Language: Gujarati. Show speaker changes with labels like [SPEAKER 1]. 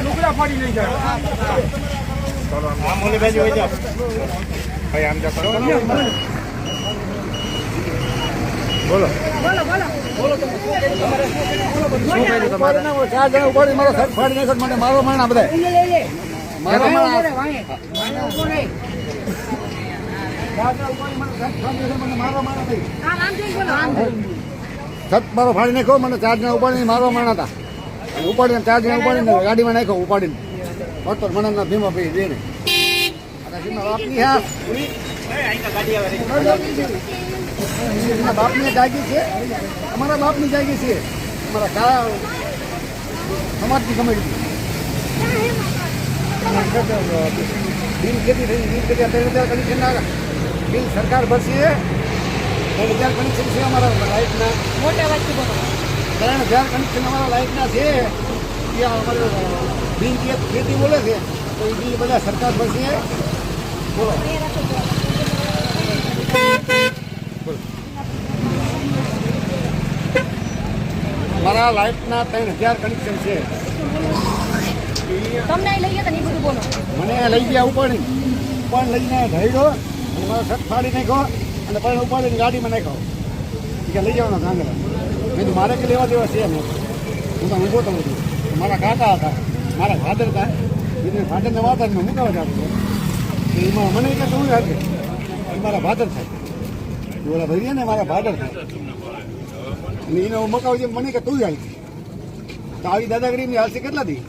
[SPEAKER 1] લુગડા ફાડી નહીં જાય આમ ઓલી બાજુ હોય જાવ ભાઈ આમ જા કરો બોલો બોલો બોલો બોલો તમે શું કર્યું તમારે 4 જણા ઉપાડી મારો શર્ટ ફાડી નાખ્યો મને મારો માણા બધા મારો માણા છત મારો ફાડી નાખ્યો મને 4 જણા ઉપાડીને મારો માણા હતા ઉપાડીને 4 જણા ઉપાડીને ગાડીમાં નાખ્યો ઉપાડીને મોટર મને ભીમા ભાઈ દે ને બાપની બાપની જાગી છે અમારા બાપની જાગી છે અમારા કાળા સમાજની કમિટી બિલ ખેતી થઈ બિલ ખેતી 3000 કનેક્શન બિલ સરકાર ભરશે 3000 કનેક્શન છે અમારા લાઇટના મોટા વાતથી બોલો 3000 કનેક્શન અમારા લાઇટના છે ત્યાં અમારે બિલ ખેતી બોલે છે તો એ બિલ બધા સરકાર ભરશે બોલો મારા લાઇટના 3000 કનેક્શન છે
[SPEAKER 2] તમને લઈ ગયા ને બધું બોલો
[SPEAKER 1] મને લઈ ગયા ઉપાડી પણ લઈને ધૈડો અને મારો શર્ટ ફાડી નાખ્યો અને પણ ઉપાડીને ગાડીમાં નાખ્યો કે લઈ જવાનો કાંગરા મેં તો મારે કે લેવા દેવા છે એમ હું તો ઊભો તો બધું મારા કાકા હતા મારા ફાધર હતા એને ફાધરને વાત મેં મૂકાવા જાવ એમાં મને કે તું હાથે એ મારા ફાધર થાય ઓલા ભાઈ ને મારા ફાધર થાય અને એને હું મકાવું છે મને કે તું હાલ તો આવી દાદાગીરીની હાલશે કેટલા દી